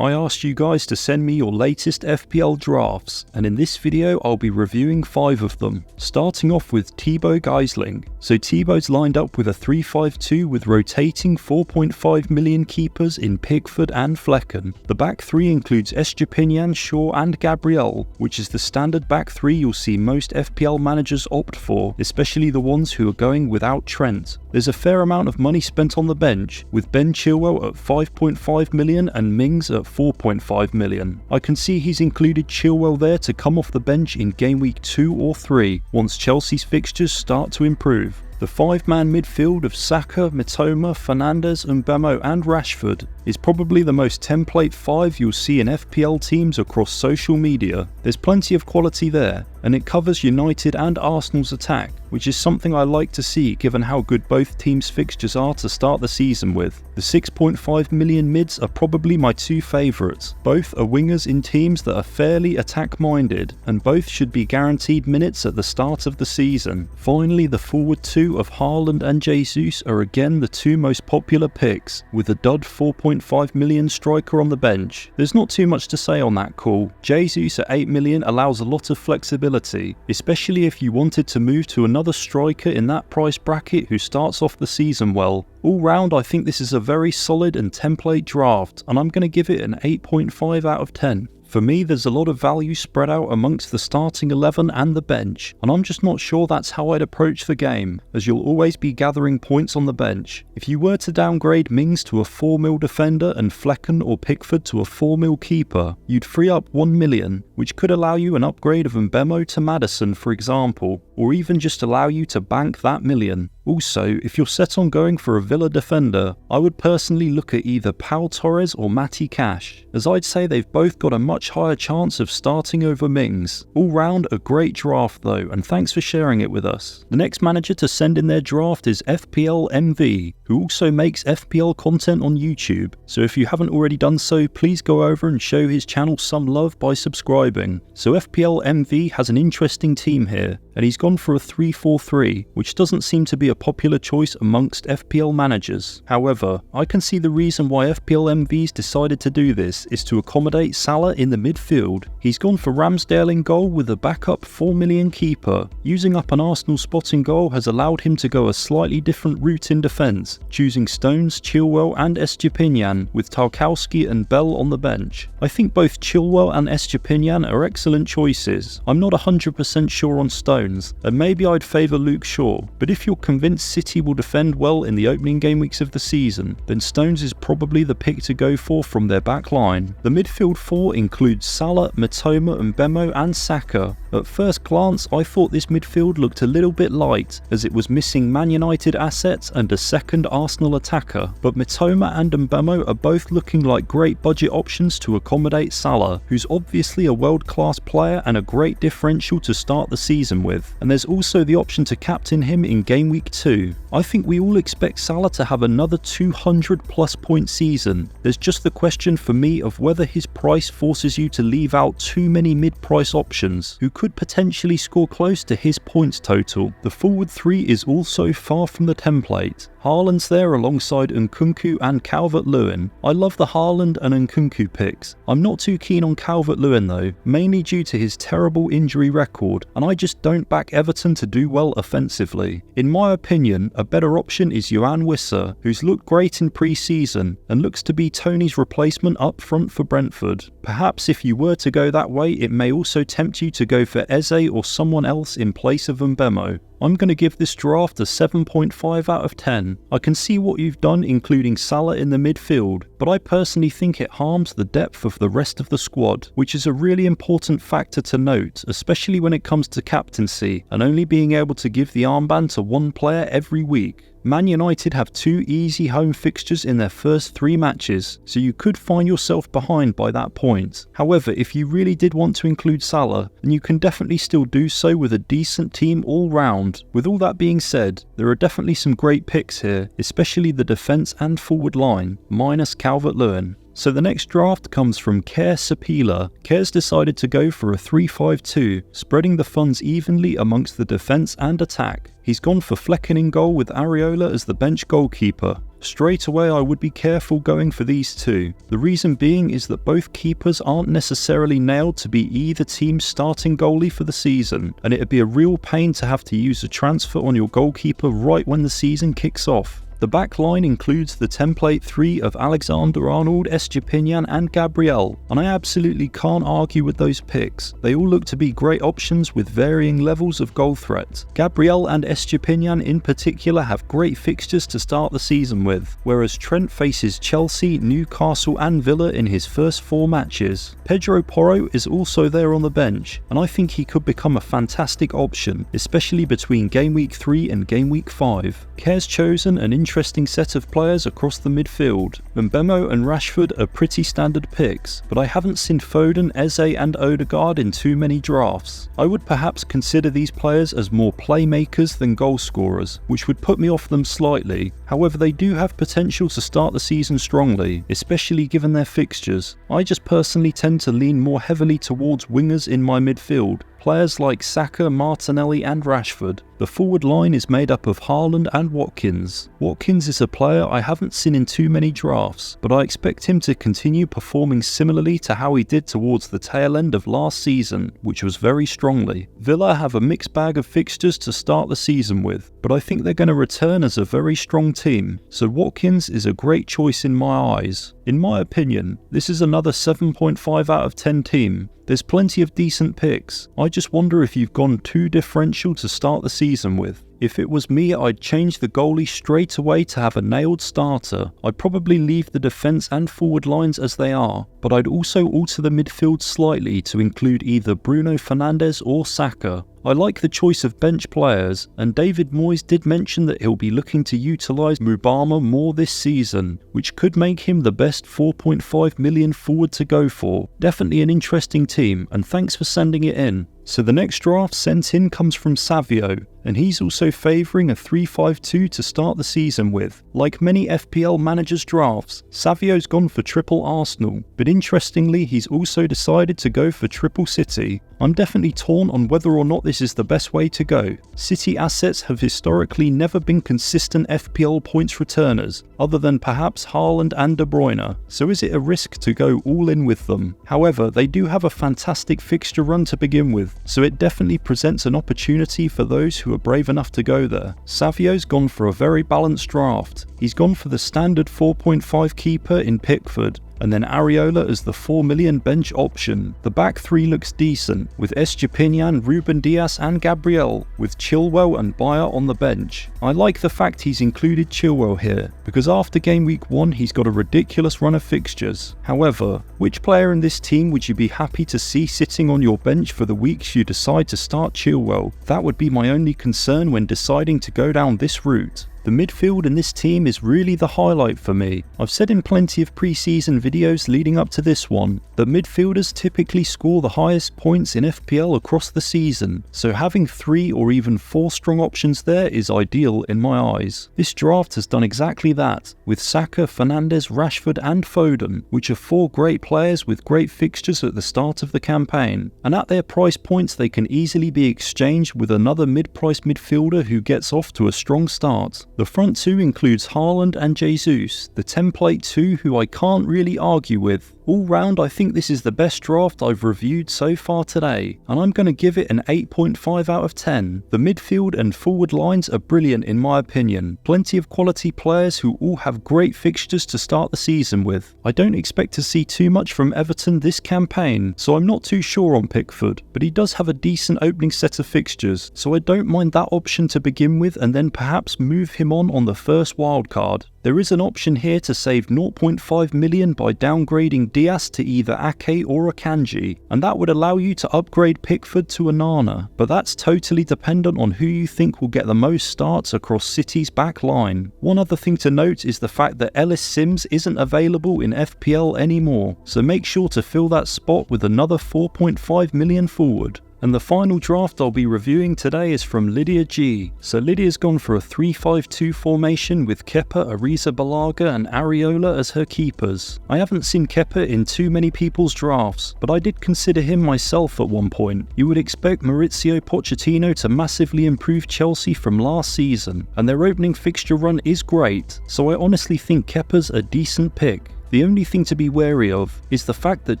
I asked you guys to send me your latest FPL drafts, and in this video I'll be reviewing 5 of them, starting off with Thibaut Geisling. So Thibaut's lined up with a 3-5-2 with rotating 4.5 million keepers in Pickford and Flecken. The back 3 includes Estepinian, Shaw and Gabriel, which is the standard back 3 you'll see most FPL managers opt for, especially the ones who are going without Trent. There's a fair amount of money spent on the bench, with Ben Chilwell at 5.5 million and Mings at 4.5 million. I can see he's included Chilwell there to come off the bench in game week 2 or 3, once Chelsea's fixtures start to improve. The 5-man midfield of Saka, Mitoma, Fernandes, Mbemo and Rashford is probably the most template 5 you'll see in FPL teams across social media. There's plenty of quality there, and it covers United and Arsenal's attack, which is something I like to see given how good both teams' fixtures are to start the season with. The 6.5 million mids are probably my 2 favourites. Both are wingers in teams that are fairly attack-minded, and both should be guaranteed minutes at the start of the season. Finally, the forward 2 of Haaland and Jesus are again the 2 most popular picks, with a dud 4.5 million striker on the bench. There's not too much to say on that call. Jesus at 8 million allows a lot of flexibility, especially if you wanted to move to another striker in that price bracket who starts off the season well. All round, I think this is a very solid and template draft, and I'm going to give it an 8.5 out of 10. For me, there's a lot of value spread out amongst the starting 11 and the bench, and I'm just not sure that's how I'd approach the game, as you'll always be gathering points on the bench. If you were to downgrade Mings to a 4 mil defender and Flecken or Pickford to a 4 mil keeper, you'd free up 1 million, which could allow you an upgrade of Mbemo to Maddison, for example, or even just allow you to bank that million. Also, if you're set on going for a Villa defender, I would personally look at either Pau Torres or Matty Cash, as I'd say they've both got a much higher chance of starting over Mings. All round, a great draft though, and thanks for sharing it with us. The next manager to send in their draft is fpl.team, who also makes FPL content on YouTube, so if you haven't already done so, please go over and show his channel some love by subscribing. So fpl.team has an interesting team here, and he's gone for a 3-4-3, which doesn't seem to be a popular choice amongst FPL managers. However, I can see the reason why FPL decided to do this is to accommodate Salah in the midfield. He's gone for Ramsdale in goal with a backup 4 million keeper. Using up an Arsenal spot in goal has allowed him to go a slightly different route in defence, choosing Stones, Chilwell and Estepinian, with Tarkowski and Bell on the bench. I think both Chilwell and Estepinian are excellent choices. I'm not 100% sure on Stones, and maybe I'd favour Luke Shaw, but if you're convinced City will defend well in the opening game weeks of the season, then Stones is probably the pick to go for from their back line. The midfield 4 includes Salah, Mitoma, Mbemo and Saka. At first glance, I thought this midfield looked a little bit light, as it was missing Man United assets and a second Arsenal attacker, but Mitoma and Mbemo are both looking like great budget options to accommodate Salah, who's obviously a world-class player and a great differential to start the season with. And there's also the option to captain him in game week 2. I think we all expect Salah to have another 200 plus point season. There's just the question for me of whether his price forces you to leave out too many mid-price options who could potentially score close to his points total. The forward 3 is also far from the template. Haaland's there alongside Nkunku and Calvert-Lewin. I love the Haaland and Nkunku picks. I'm not too keen on Calvert-Lewin though, mainly due to his terrible injury record, and I just don't back Everton to do well offensively. In my opinion, a better option is Yohan Wissa, who's looked great in pre-season and looks to be Tony's replacement up front for Brentford. Perhaps if you were to go that way, it may also tempt you to go for Eze or someone else in place of Mbemo. I'm going to give this draft a 7.5 out of 10. I can see what you've done including Salah in the midfield, but I personally think it harms the depth of the rest of the squad, which is a really important factor to note, especially when it comes to captaincy and only being able to give the armband to one player every week. Man United have 2 easy home fixtures in their first 3 matches, so you could find yourself behind by that point. However, if you really did want to include Salah, then you can definitely still do so with a decent team all round. With all that being said, there are definitely some great picks here, especially the defence and forward line, minus Calvert-Lewin. So the next draft comes from Care Sapila. Care's decided to go for a 3-5-2, spreading the funds evenly amongst the defence and attack. He's gone for Flecken in goal with Areola as the bench goalkeeper. Straight away I would be careful going for these two. The reason being is that both keepers aren't necessarily nailed to be either team's starting goalie for the season, and it'd be a real pain to have to use a transfer on your goalkeeper right when the season kicks off. The back line includes the template 3 of Alexander-Arnold, Estepinian and Gabriel, and I absolutely can't argue with those picks. They all look to be great options with varying levels of goal threat. Gabriel and Estepinian in particular have great fixtures to start the season with, whereas Trent faces Chelsea, Newcastle and Villa in his first 4 matches. Pedro Porro is also there on the bench, and I think he could become a fantastic option, especially between game week 3 and game week 5. Kerr's chosen an interesting set of players across the midfield. Mbemo and Rashford are pretty standard picks, but I haven't seen Foden, Eze and Odegaard in too many drafts. I would perhaps consider these players as more playmakers than goal scorers, which would put me off them slightly. However, they do have potential to start the season strongly, especially given their fixtures. I just personally tend to lean more heavily towards wingers in my midfield, players like Saka, Martinelli and Rashford. The forward line is made up of Haaland and Watkins. Watkins is a player I haven't seen in too many drafts, but I expect him to continue performing similarly to how he did towards the tail end of last season, which was very strongly. Villa have a mixed bag of fixtures to start the season with, but I think they're going to return as a very strong team, so Watkins is a great choice in my eyes. In my opinion, this is another 7.5 out of 10 team. There's plenty of decent picks. I just wonder if you've gone too differential to start the season with. If it was me, I'd change the goalie straight away to have a nailed starter. I'd probably leave the defence and forward lines as they are, but I'd also alter the midfield slightly to include either Bruno Fernandes or Saka. I like the choice of bench players, and David Moyes did mention that he'll be looking to utilise Mubama more this season, which could make him the best 4.5 million forward to go for. Definitely an interesting team, and thanks for sending it in. So the next draft sent in comes from Savio, and he's also favouring a 3-5-2 to start the season with. Like many FPL managers' drafts, Savio's gone for triple Arsenal, but interestingly he's also decided to go for triple City. I'm definitely torn on whether or not this is the best way to go. City assets have historically never been consistent FPL points returners, other than perhaps Haaland and De Bruyne, so is it a risk to go all in with them? However, they do have a fantastic fixture run to begin with, so it definitely presents an opportunity for those who are brave enough to go there. Savio's gone for a very balanced draft. He's gone for the standard 4.5 keeper in Pickford, and then Areola as the 4 million bench option. The back 3 looks decent, with Estepinian, Ruben Dias and Gabriel, with Chilwell and Bayer on the bench. I like the fact he's included Chilwell here, because after game week 1 he's got a ridiculous run of fixtures. However, which player in this team would you be happy to see sitting on your bench for the weeks you decide to start Chilwell? That would be my only concern when deciding to go down this route. The midfield in this team is really the highlight for me. I've said in plenty of pre-season videos leading up to this one that midfielders typically score the highest points in FPL across the season, so having 3 or even 4 strong options there is ideal in my eyes. This draft has done exactly that, with Saka, Fernandes, Rashford and Foden, which are 4 great players with great fixtures at the start of the campaign, and at their price points they can easily be exchanged with another mid-price midfielder who gets off to a strong start. The front 2 includes Haaland and Jesus, the template 2 who I can't really argue with. All round, I think this is the best draft I've reviewed so far today, and I'm going to give it an 8.5 out of 10. The midfield and forward lines are brilliant in my opinion. Plenty of quality players who all have great fixtures to start the season with. I don't expect to see too much from Everton this campaign, so I'm not too sure on Pickford, but he does have a decent opening set of fixtures, so I don't mind that option to begin with and then perhaps move him on the first wildcard. There is an option here to save 0.5 million by downgrading Dias to either Ake or Akanji, and that would allow you to upgrade Pickford to Onana, but that's totally dependent on who you think will get the most starts across City's back line. One other thing to note is the fact that Ellis Sims isn't available in FPL anymore, so make sure to fill that spot with another 4.5 million forward. And the final draft I'll be reviewing today is from Lydia G. So Lydia's gone for a 3-5-2 formation with Kepa, Arrizabalaga and Areola as her keepers. I haven't seen Kepa in too many people's drafts, but I did consider him myself at one point. You would expect Maurizio Pochettino to massively improve Chelsea from last season, and their opening fixture run is great, so I honestly think Kepa's a decent pick. The only thing to be wary of is the fact that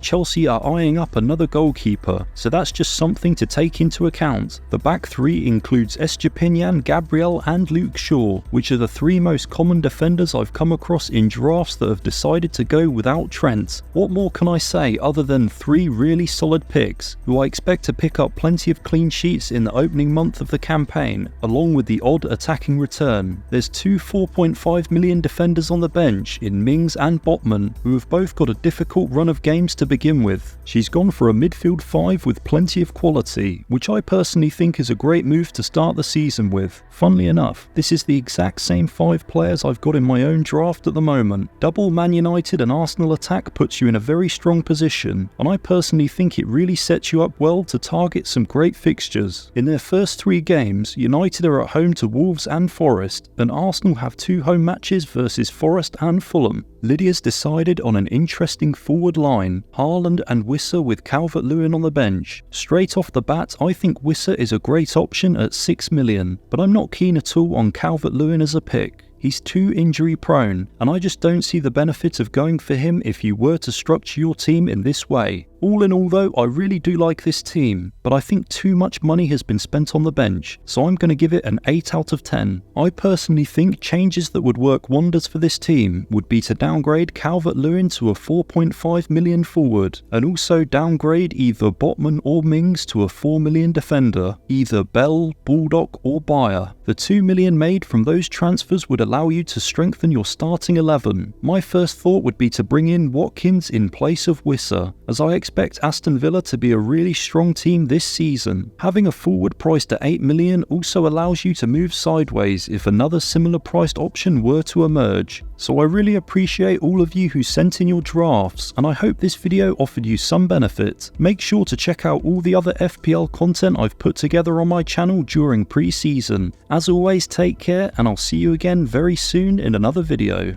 Chelsea are eyeing up another goalkeeper, so that's just something to take into account. The back three includes Estepinian, Gabriel and Luke Shaw, which are the three most common defenders I've come across in drafts that have decided to go without Trent. What more can I say other than three really solid picks, who I expect to pick up plenty of clean sheets in the opening month of the campaign, along with the odd attacking return. There's two 4.5 million defenders on the bench in Mings and Botman, who have both got a difficult run of games to begin with. She's gone for a midfield 5 with plenty of quality, which I personally think is a great move to start the season with. Funnily enough, this is the exact same 5 players I've got in my own draft at the moment. Double Man United and Arsenal attack puts you in a very strong position, and I personally think it really sets you up well to target some great fixtures. In their first 3 games, United are at home to Wolves and Forest, and Arsenal have 2 home matches versus Forest and Fulham. Lydia's decided on an interesting forward line, Haaland and Wissa with Calvert-Lewin on the bench. Straight off the bat, I think Wissa is a great option at 6 million, but I'm not keen at all on Calvert-Lewin as a pick. He's too injury prone, and I just don't see the benefit of going for him if you were to structure your team in this way. All in all though, I really do like this team, but I think too much money has been spent on the bench, so I'm going to give it an 8 out of 10. I personally think changes that would work wonders for this team would be to downgrade Calvert-Lewin to a 4.5 million forward, and also downgrade either Botman or Mings to a 4 million defender, either Bell, Baldock or Bayer. The 2 million made from those transfers would allow you to strengthen your starting 11. My first thought would be to bring in Watkins in place of Wissa, as I expect Aston Villa to be a really strong team this season. Having a forward priced at 8 million also allows you to move sideways if another similar priced option were to emerge. So I really appreciate all of you who sent in your drafts, and I hope this video offered you some benefit. Make sure to check out all the other FPL content I've put together on my channel during pre-season. As always, take care, and I'll see you again very soon in another video.